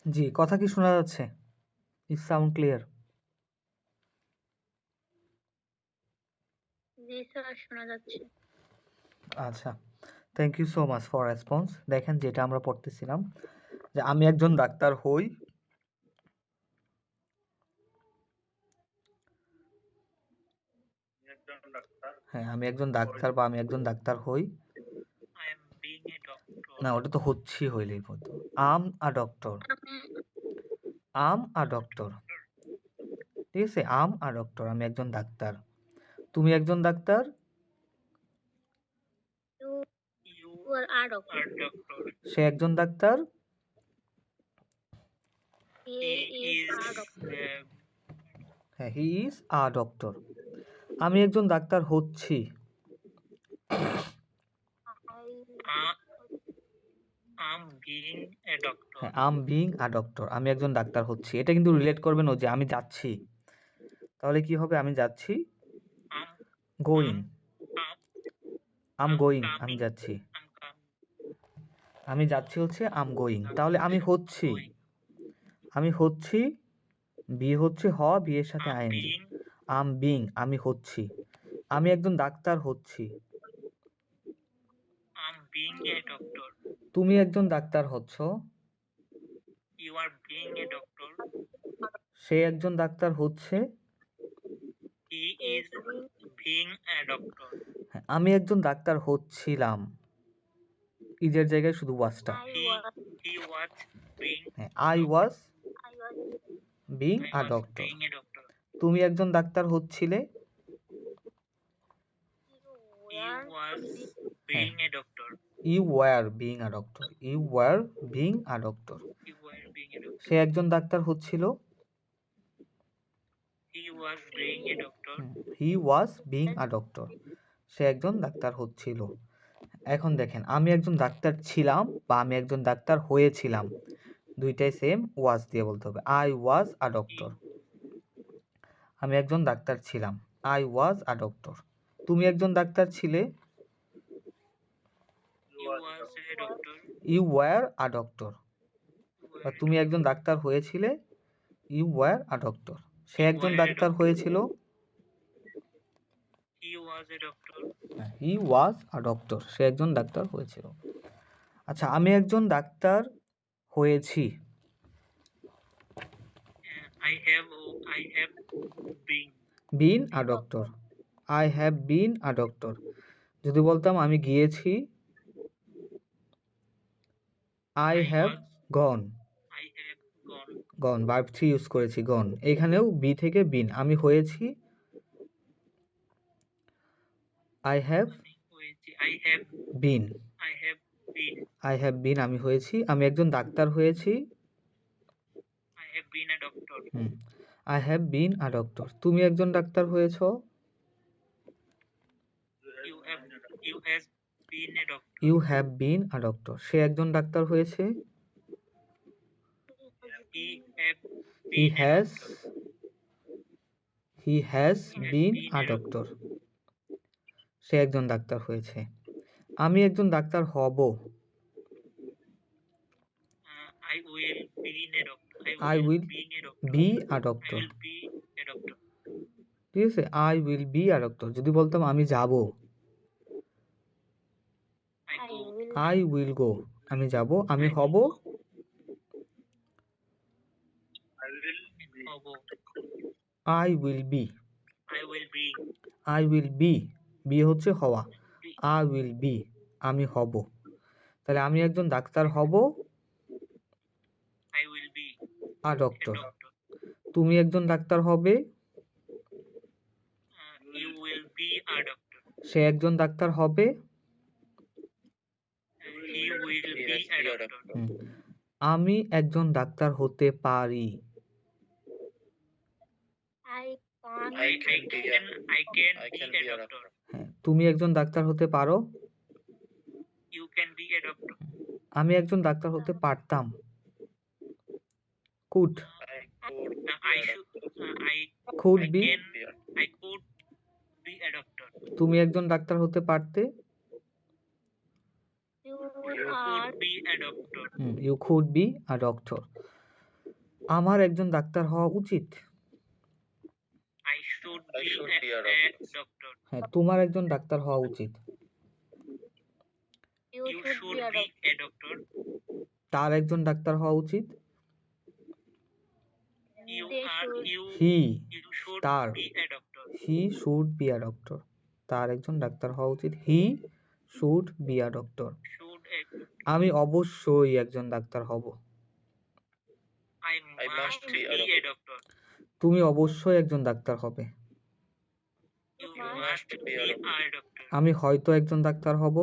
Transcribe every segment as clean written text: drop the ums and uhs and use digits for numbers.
জি, কথা কি শোনা যাচ্ছে? Is sound clear? জি স্যার, শোনা যাচ্ছে। আচ্ছা, thank you so much for response. দেখেন, যেটা আমরা পড়তেছিলাম যে আমি একজন ডাক্তার হই। হ্যাঁ, আমি একজন ডাক্তার বা আমি একজন ডাক্তার হই। না, ওটা তো হচ্ছি হইলেই হতো। আম a doctor, um a doctor, ঠিক আছে? আম আ ডক্টর, আমি একজন ডাক্তার। তুমি একজন doctor. You are a doctor. সে একজন doctor. He is a doctor. হ্যাঁ, হি ইজ আ ডক্টর। আমি একজন ডাক্তার হচ্ছি। হ্যাঁ, আম বিং আ ডক্টর, আমি একজন ডাক্তার হচ্ছি। এটা কিন্তু রিলেট করবেন ও যে আমি যাচ্ছি। তাহলে কি হবে? আমি যাচ্ছি, গোয়িং। আম গোয়িং, আমি যাচ্ছি। আমি যাচ্ছি হচ্ছে আম গোয়িং। তাহলে আমি হচ্ছি, আমি হচ্ছি, বি হচ্ছে হ, বি এর সাথে আইএনজি। আম বিং, আমি হচ্ছি। আমি একজন ডাক্তার হচ্ছি। তুমি একজন ডাক্তার হচ্ছ। সে একজন ডাক্তার হচ্ছে। হ্যাঁ, আমি একজন ডাক্তার হচ্ছিলাম। ইজের জায়গায় শুধু ওয়াজটা। হ্যাঁ, I was being a doctor. তুমি একজন ডাক্তার হচ্ছিলে। You were being a doctor, you were being a doctor. সে একজন ডাক্তার হচ্ছিল। হি ওয়াজ বিং আ ডক্টর, সে একজন ডাক্তার হচ্ছিল। এখন দেখেন, আমি একজন ডাক্তার ছিলাম বা আমি একজন ডাক্তার হয়েছিলাম, দুইটাই সেম, ওয়াজ দিয়ে বলতে হবে। I was a doctor. আমি একজন ডাক্তার ছিলাম, আই ওয়াজ আ ডক্টর। তুমি একজন ডাক্তার ছিলে। You were a doctor. বা তুমি একজন ডাক্তার হয়েছিলে, ইউ ওয়ার আ ডক্টর। সে একজন ডাক্তার হয়েছিল, হি ওয়াজ আ ডক্টর, সে একজন ডাক্তার হয়েছিল। আচ্ছা, আমি একজন ডাক্তার হয়েছি। Been a doctor, I have been a doctor. যদি বলতাম আমি গিয়েছি, I have gone. Gone, verb three use করেছি, গন। এখানেও বি থেকে বিন। আমি হয়েছি, I have been. I have been, আমি হয়েছি। আমি একজন ডাক্তার হয়েছি, I have been a doctor. তুমি একজন ডাক্তার হয়েছ, you have been a doctor. সে একজন ডাক্তার হয়েছে, he has been a doctor. সে একজন ডাক্তার হয়েছে। আমি একজন ডাক্তার হব, I will B a doctor. ঠিক আছে, I will B a doctor. যদি বলতাম আমি যাব, আই উইল গো, আমি যাব। আমি হব, I will be. I will be, be হচ্ছে হওয়া, আই উইল বি, আমি হব। তাহলে আমি একজন ডাক্তার হব, আ ডক্টর। তুমি একজন ডাক্তার হবে, সে একজন ডাক্তার হবে, আমি একজন ডাক্তার হতে পারি। হ্যাঁ, তুমি একজন ডাক্তার হতে পারো। আমি একজন ডাক্তার হতে পারতাম, কুড। Could be. তুমি একজন ডাক্তার হতে পারতে, you could be a doctor. আমার একজন ডাক্তার হওয়া উচিত। I should I be should a be a doctor. doctor. হ্যাঁ, তোমার একজন ডাক্তার হওয়া উচিত। You should be a doctor. তার একজন ডাক্তার হওয়া উচিত। You হি should তার be a doctor. He should be a doctor. তার একজন ডাক্তার হওয়া উচিত। He should be a doctor. Should a আমি অবশ্যই একজন ডাক্তার হব। I must be a doctor. তুমি অবশ্যই একজন ডাক্তার হবে। You must be a doctor. আমি হয়তো একজন ডাক্তার হব।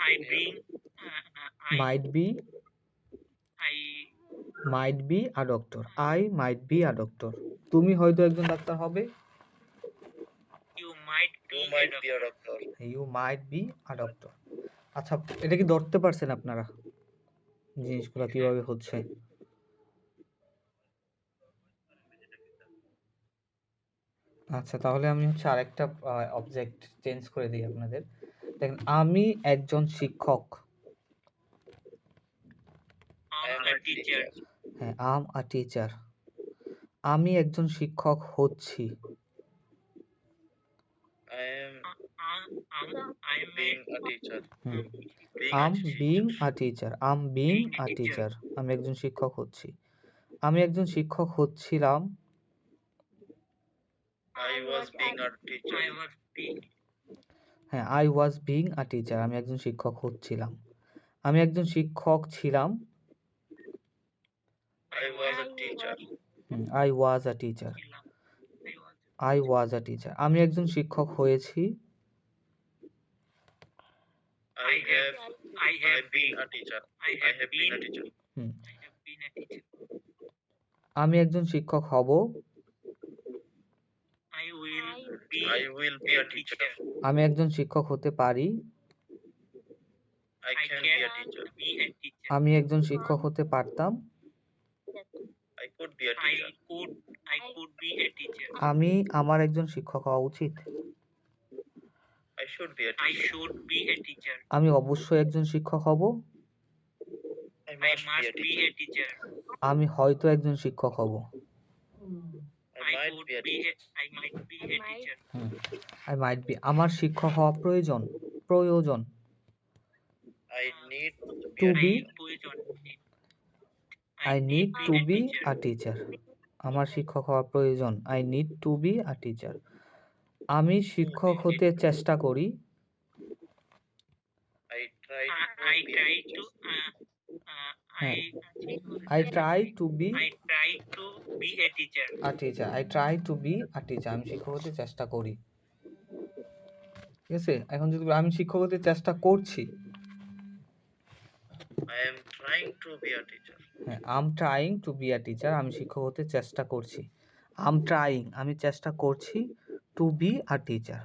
I bring might be I mite be a doctor. I might be a doctor. তুমি হয়তো একজন ডাক্তার হবে। you might You be might be a doctor. You might be a doctor. আচ্ছা, এটা কি ধরতে পারছেন আপনারা জিনিসগুলো কিভাবে হচ্ছে? আচ্ছা, তাহলে আমি হচ্ছে আরেকটা অবজেক্ট চেঞ্জ করে দিই আপনাদের। দেখেন, আমি একজন শিক্ষক। I am a teacher. হ্যাঁ, আম আ টিচার। আমি একজন শিক্ষক হচ্ছি। I am being a teacher. হুম, Being am a being teacher. A teacher. Am being a teacher. আমি একজন শিক্ষক হচ্ছি। আমি একজন শিক্ষক হচ্ছিলাম। I was being a teacher. হ্যাঁ, I was being a teacher. আমি একজন শিক্ষক হচ্ছিলাম। আমি একজন শিক্ষক ছিলাম। I was a teacher. I was a teacher. I was a teacher. আমি একজন শিক্ষক হয়েছি। I have been a teacher. I have been a teacher. আমি একজন শিক্ষক হব। I will be a teacher. আমি একজন শিক্ষক হতে পারি। I can be a teacher. আমি একজন শিক্ষক হতে পারতাম। I could be a teacher. আমি আমার একজন শিক্ষক হওয়া উচিত। I should be a teacher. আমি অবশ্যই একজন শিক্ষক হব। I must be a teacher. আমি হয়তো একজন শিক্ষক হব। I might be a teacher. I might be. আমার শিক্ষক হওয়া প্রয়োজন। প্রয়োজন। I need to to be be. a teacher. I need to be a teacher. আমার শিক্ষক হওয়া প্রয়োজন। I need to be a teacher. আমি শিক্ষক হতে চেষ্টা করি। I try to I try to be a teacher. A teacher. I try to be a teacher. আমি শিক্ষক হতে চেষ্টা করি। ঠিক আছে, এখন যদি আমি শিক্ষক হতে চেষ্টা করছি। I am trying to be a teacher. হ্যাঁ, I'm trying to be a teacher. আমি শিক্ষক হতে চেষ্টা করছি। আম ট্রাইং আমি চেষ্টা করছি। টু বি আ টিচার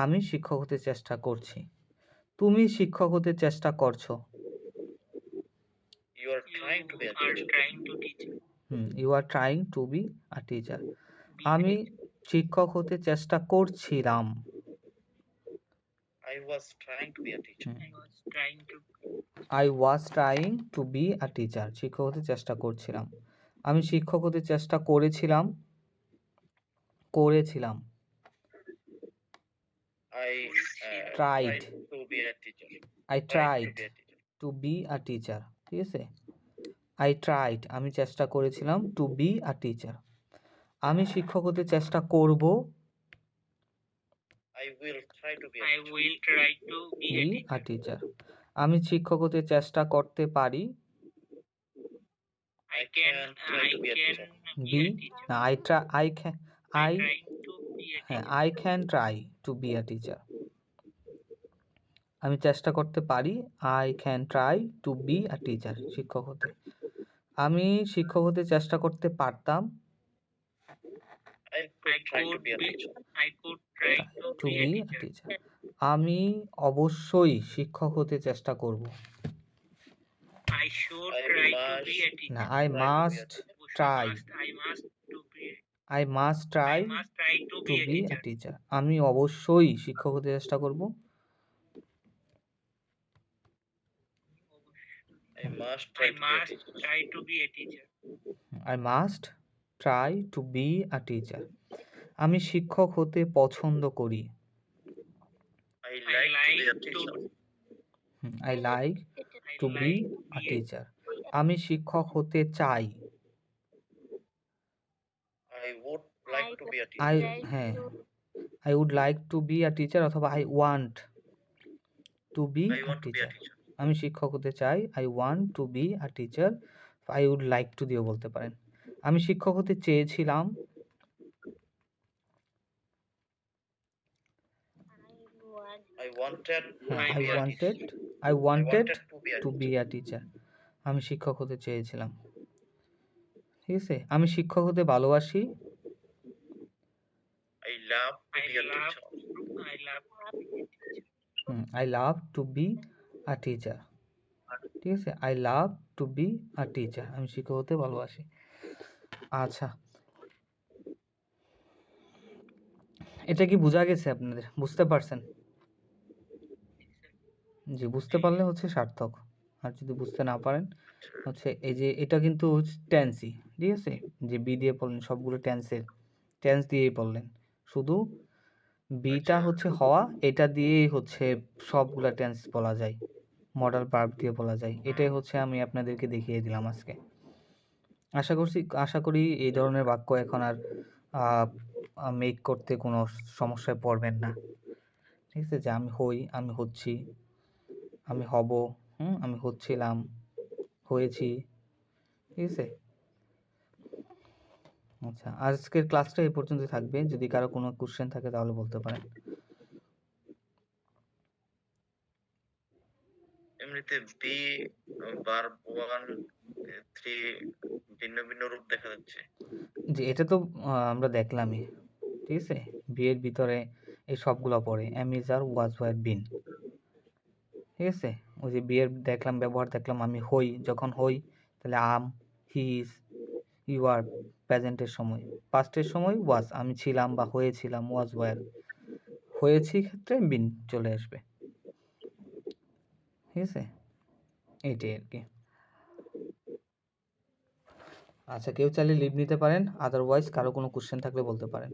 আমি শিক্ষক হতে চেষ্টা করছি। তুমি শিক্ষক হতে চেষ্টা করছো। You are trying to be a teacher. You are trying to be a teacher. আমি শিক্ষক হতে চেষ্টা করছিলাম। I was trying to be a teacher. I was trying to be a teacher. শিক্ষক হতে চেষ্টা করছিলাম। আমি শিক্ষক হতে চেষ্টা করেছিলাম। করেছিলাম। I Tried. to be a teacher. I Tried tried to be a teacher. ঠিক আছে, আই ট্রাইড আমি চেষ্টা করেছিলাম টু বি আ টিচার। আমি শিক্ষক হতে চেষ্টা করব। I will try to be a teacher. আমি শিক্ষক হতে চেষ্টা করতে পারি। I can try to be a teacher. Be না, I try I can I হ্যাঁ, I can try to be a teacher. আমি চেষ্টা করতে পারি। I can try to be a teacher শিক্ষক হতে। আমি শিক্ষক হতে চেষ্টা করতে পারতাম। I could try to be a teacher. To be a teacher. আমি অবশ্যই শিক্ষক হতে চেষ্টা করব। না, I must try. I must try to be a teacher. আমি অবশ্যই শিক্ষক হতে চেষ্টা করব। I I must I must try to be a teacher. I must try to be a teacher. আমি শিক্ষক হতে পছন্দ করি। I like to be a teacher. I like to be a teacher. আমি শিক্ষক হতে চাই। I would like to be a I teacher. হ্যাঁ I would like to be a teacher অথবা I want to be I a want to be a teacher. teacher. আমি শিক্ষক হতে চাই। I want to be a teacher. I would like to দিয়েও বলতে পারেন। আমি শিক্ষক হতে চেয়েছিলাম। I wanted হ্যাঁ to I be a wanted teacher. I wanted to be a to teacher. be a teacher. আমি শিক্ষক হতে চেয়েছিলাম। ঠিক আছে? আমি শিক্ষক হতে ভালোবাসি। I love to I be a love teacher. I love to be a teacher. I love to be a teacher. ঠিক আছে? I love to be a teacher. আমি শিক্ষক হতে ভালোবাসি। আচ্ছা, এটা কি বোঝা গেছে আপনাদের? বুঝতে পারছেন? জি, বুঝতে পারলে হচ্ছে সার্থক। আর যদি বুঝতে না পারেন হচ্ছে এই যে এটা কিন্তু টেন্সই, ঠিক আছে? যে বি দিয়ে পড়লেন সবগুলো টেন্স দিয়েই পড়লেন। শুধু বিটা হচ্ছে হওয়া, এটা দিয়েই হচ্ছে সবগুলা টেন্স বলা যায়, মডাল ভার্ব দিয়ে বলা যায়। এটাই হচ্ছে আমি আপনাদেরকে দেখিয়ে দিলাম আজকে। আশা করি এই ধরনের বাক্য এখন আর মেক করতে কোনো সমস্যায় পড়বেন না। ঠিক আছে? যে আমি হই, আমি হচ্ছি, আমি হব, আমি হচ্ছিলাম, হয়েছি। ঠিক আছে? আচ্ছা, আজকের ক্লাসটা এই পর্যন্ত থাকবে। যদি কারো কোনো কোশ্চেন থাকে তাহলে বলতে পারেন। এমনিতে বি ভার্ব 1 3 ভিন্ন ভিন্ন রূপ দেখা যাচ্ছে। যে এটা তো আমরা দেখলামই। ঠিক আছে? বি এর ভিতরে এই সবগুলো পড়ে am is are was were been। ঠিক আছে? ওই যে বি এর দেখলাম, ব্যবহার দেখলাম, আমি হই, যখন হই তাহলে am, he is, you are প্রেজেন্টের সময়। পাস্টের সময় was, আমি ছিলাম বা হয়েছিলাম was were। হয়েছি ক্ষেত্রে been চলে আসবে। ঠিক আছে? এইটাই আর কি। আচ্ছা, কেউ চাইলে লিভ নিতে পারেন, আদারওয়াইজ কারো কোনো কোশ্চেন থাকলে বলতে পারেন।